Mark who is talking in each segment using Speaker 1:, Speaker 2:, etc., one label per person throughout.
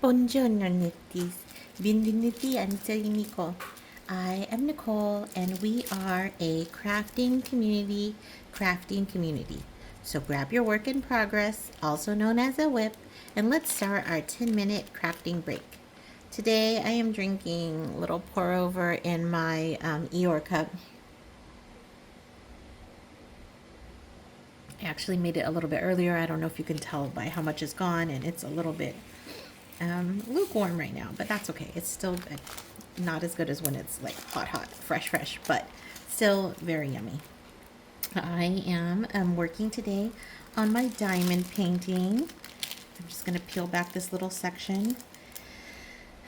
Speaker 1: Buongiorno, Nifties. Benvenuti a kNiterieNicole. I am Nicole, and we are a crafting community. So grab your work in progress, also known as a whip, and let's start our 10-minute crafting break. Today I am drinking a little pour over in my Eeyore cup. I actually made it a little bit earlier. I don't know if you can tell by how much is gone, and it's a little bit lukewarm right now, but that's okay. It's still not as good as when it's like hot, fresh, but still very yummy. I am working today on my diamond painting. I'm just going to peel back this little section.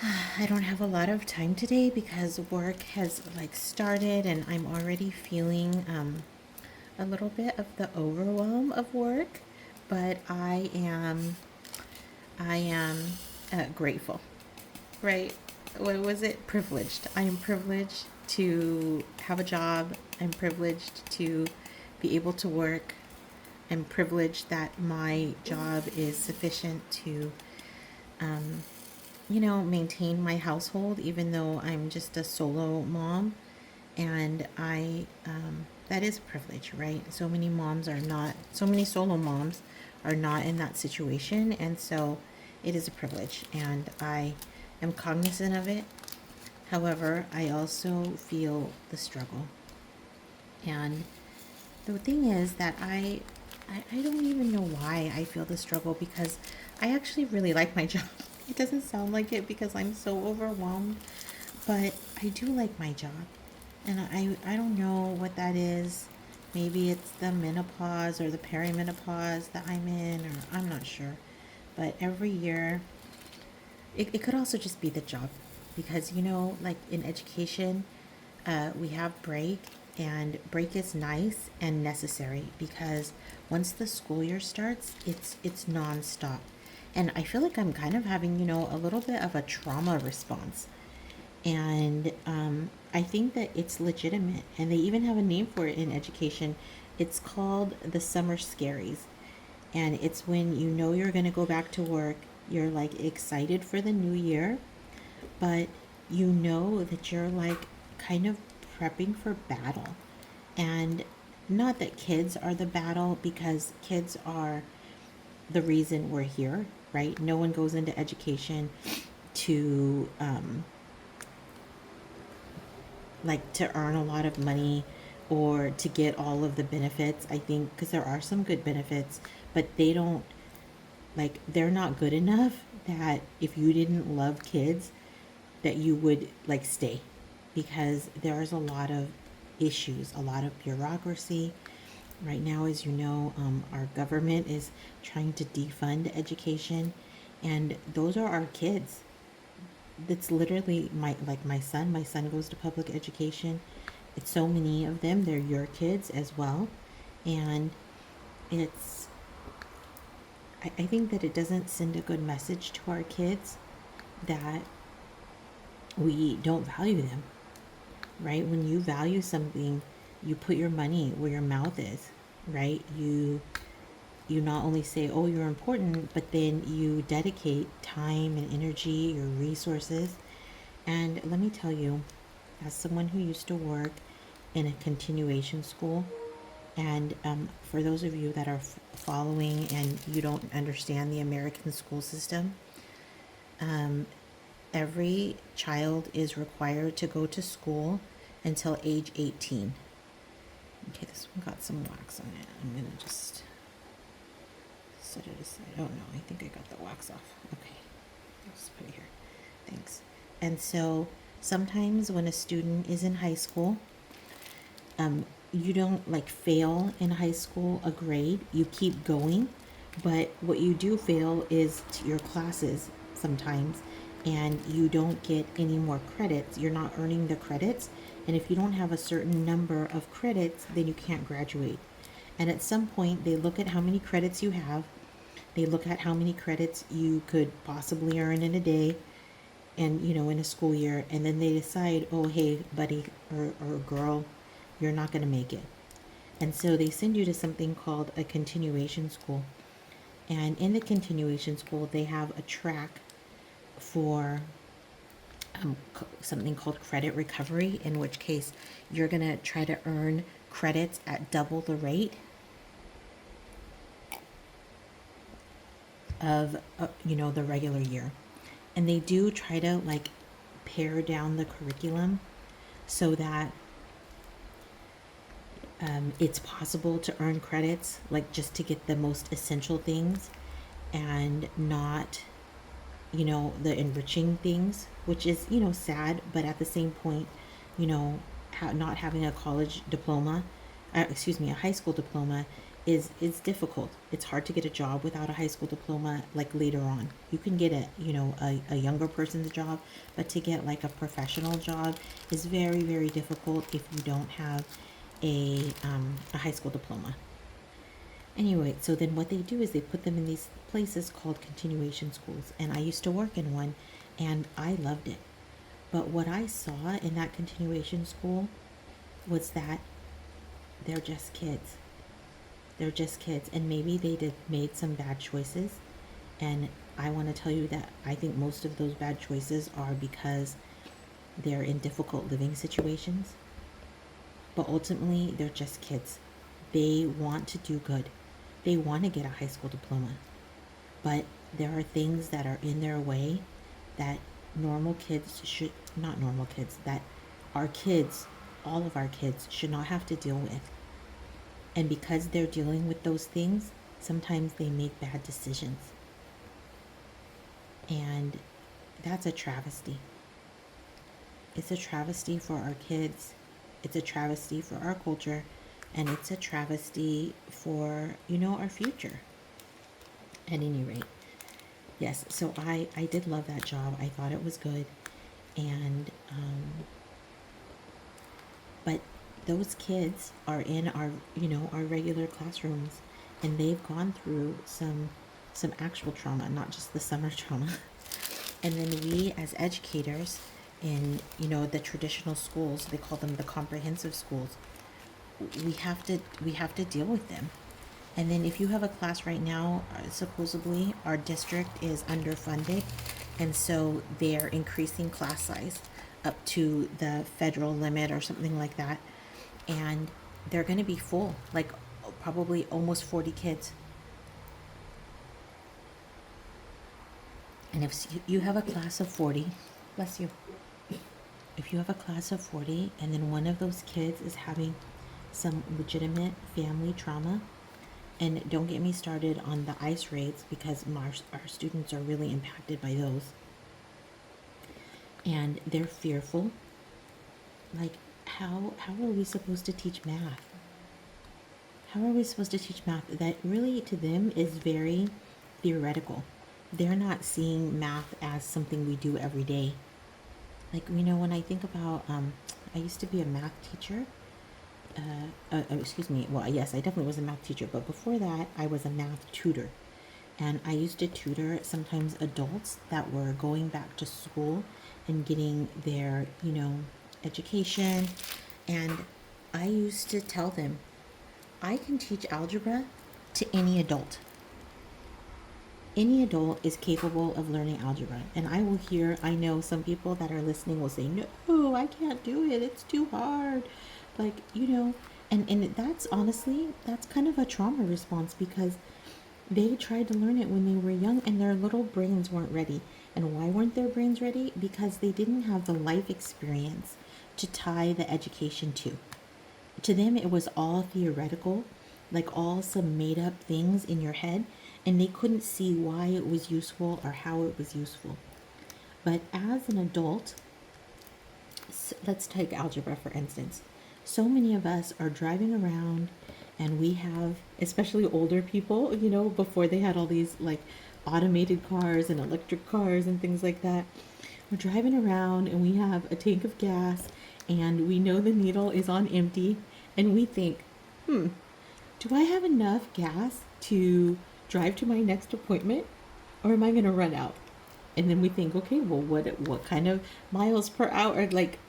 Speaker 1: I don't have a lot of time today because work has like started and I'm already feeling a little bit of the overwhelm of work, but I am grateful, right? What was it? Privileged. I am privileged to have a job. I'm privileged to be able to work. I'm privileged that my job is sufficient to, maintain my household, even though I'm just a solo mom. And that is a privilege, right? So many solo moms are not in that situation. And so it is a privilege and I am cognizant of it. However, I also feel the struggle. And the thing is that I don't even know why I feel the struggle, because I actually really like my job. It doesn't sound like it because I'm so overwhelmed, but I do like my job. And I don't know what that is. Maybe it's the menopause or the perimenopause that I'm in, or I'm not sure. But every year, it could also just be the job. Because, like in education, we have break, and break is nice and necessary because once the school year starts, it's nonstop. And I feel like I'm kind of having, a little bit of a trauma response. And I think that it's legitimate, and they even have a name for it in education. It's called the summer scaries, and it's when you're going to go back to work. You're like excited for the new year, but you know that you're like kind of prepping for battle. And not that kids are the battle, because kids are the reason we're here, right? No one goes into education to to earn a lot of money or to get all of the benefits. I think because there are some good benefits, but they're not good enough that if you didn't love kids, that you would stay, because there's a lot of issues, a lot of bureaucracy. Right now, as you know, our government is trying to defund education, and those are our kids. That's literally my son. My son goes to public education. It's so many of them. They're your kids as well, and it's. I think that it doesn't send a good message to our kids that we don't value them, right? When you value something, you put your money where your mouth is, right? You not only say, oh, you're important, but then you dedicate time and energy, your resources. And let me tell you, as someone who used to work in a continuation school, and for those of you that are following and you don't understand the American school system, every child is required to go to school until age 18. Okay, this one got some wax on it. I'm going to just set it aside. Oh no, I think I got the wax off. Okay, I'll just put it here. Thanks. And so sometimes when a student is in high school, you don't fail in high school a grade. You keep going, but what you do fail is your classes sometimes, and you don't get any more credits. You're not earning the credits, and if you don't have a certain number of credits, then you can't graduate. And at some point, they look at how many credits you have. They look at how many credits you could possibly earn in a day and, in a school year. And then they decide, oh, hey, buddy or girl, you're not going to make it. And so they send you to something called a continuation school. And in the continuation school, they have a track for something called credit recovery, in which case you're going to try to earn credits at double the rate of the regular year. And they do try to like pare down the curriculum so that it's possible to earn credits, like just to get the most essential things and not the enriching things, which is sad, but at the same point, not having a college diploma, a high school diploma is difficult. It's hard to get a job without a high school diploma. Like later on, you can get a younger person's job, but to get like a professional job is very, very difficult if you don't have a high school diploma. Anyway, so then what they do is they put them in these places called continuation schools, and I used to work in one, and I loved it. But what I saw in that continuation school was that they're just kids. They're just kids, and maybe they made some bad choices, and I want to tell you that I think most of those bad choices are because they're in difficult living situations. But ultimately, they're just kids. They want to do good. They want to get a high school diploma. But there are things that are in their way that that our kids, all of our kids, should not have to deal with. And because they're dealing with those things, sometimes they make bad decisions. And that's a travesty. It's a travesty for our kids. It's a travesty for our culture. And it's a travesty for, our future. At any rate. Yes, so I did love that job. I thought it was good. And, but those kids are in our, our regular classrooms, and they've gone through some actual trauma, not just the summer trauma. And then we as educators in, the traditional schools, they call them the comprehensive schools, we have to deal with them. And then if you have a class right now, supposedly our district is underfunded, and so they're increasing class size up to the federal limit or something like that, and they're going to be full, like probably almost 40 kids. And if you have a class of 40, bless you, if you have a class of 40 and then one of those kids is having some legitimate family trauma, and don't get me started on the ICE raids, because our students are really impacted by those, and they're fearful. Like, how are we supposed to teach math? How are we supposed to teach math that really to them is very theoretical? They're not seeing math as something we do every day. Like, when I think about, I used to be a math teacher. Well, yes, I definitely was a math teacher, but before that, I was a math tutor. And I used to tutor sometimes adults that were going back to school and getting their, education. And I used to tell them, I can teach algebra to any adult. Any adult is capable of learning algebra. And I know some people that are listening will say, no, I can't do it. It's too hard. Like, and that's honestly, that's kind of a trauma response, because they tried to learn it when they were young and their little brains weren't ready. And why weren't their brains ready? Because they didn't have the life experience to tie the education to. To them, it was all theoretical, like all some made up things in your head, and they couldn't see why it was useful or how it was useful. But as an adult, let's take algebra for instance. So many of us are driving around, and we have, especially older people, before they had all these like automated cars and electric cars and things like that. We're driving around and we have a tank of gas, and we know the needle is on empty, and we think, do I have enough gas to drive to my next appointment, or am I going to run out? And then we think, okay, well, what kind of miles per hour, like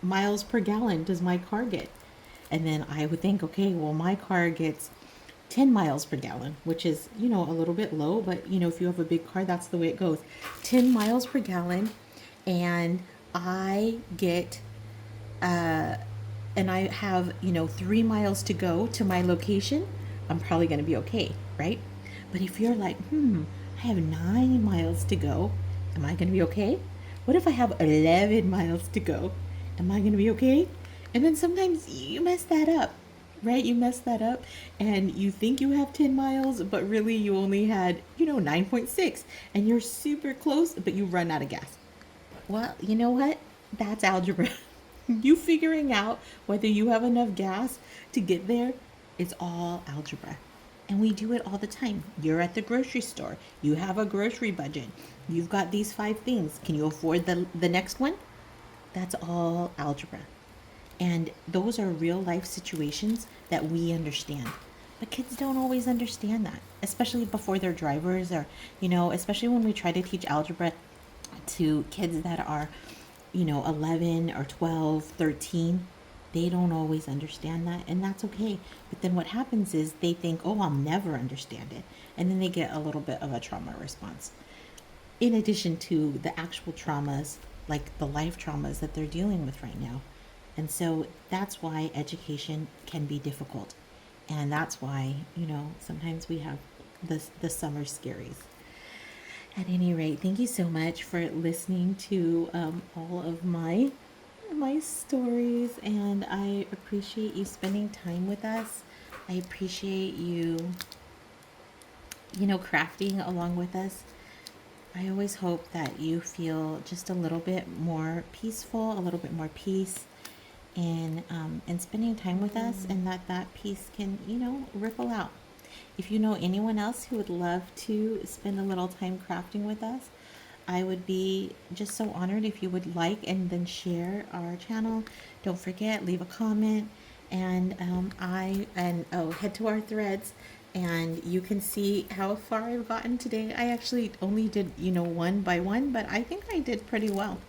Speaker 1: miles per gallon does my car get? And then I would think, okay, well, my car gets 10 miles per gallon, which is, a little bit low, but if you have a big car, that's the way it goes. 10 miles per gallon. And I get, and I have, 3 miles to go to my location, I'm probably going to be okay, right? But if you're like, I have 9 miles to go, am I going to be okay? What if I have 11 miles to go? Am I going to be okay? And then sometimes you mess that up, right? You mess that up and you think you have 10 miles, but really you only had, 9.6, and you're super close, but you run out of gas. Well, you know what? That's algebra. You figuring out whether you have enough gas to get there, it's all algebra. And we do it all the time. You're at the grocery store. You have a grocery budget. You've got these 5 things. Can you afford the next one? That's all algebra. And those are real life situations that we understand. But kids don't always understand that, especially before they're drivers, or, especially when we try to teach algebra to kids that are, 11 or 12, 13. They don't always understand that, and that's okay. But then what happens is they think, oh, I'll never understand it. And then they get a little bit of a trauma response. In addition to the actual traumas, like the life traumas that they're dealing with right now. And so that's why education can be difficult. And that's why, sometimes we have the summer scaries. At any rate, thank you so much for listening to all of my stories, and I appreciate you spending time with us. I appreciate you, crafting along with us. I always hope that you feel just a little bit more peaceful, a little bit more peace in spending time with us, and that peace can, ripple out. If you know anyone else who would love to spend a little time crafting with us, I would be just so honored if you would like and then share our channel. Don't forget, leave a comment, and head to our threads, and you can see how far I've gotten today. I actually only did, one by one, but I think I did pretty well.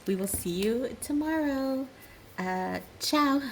Speaker 1: We will see you tomorrow. Ciao.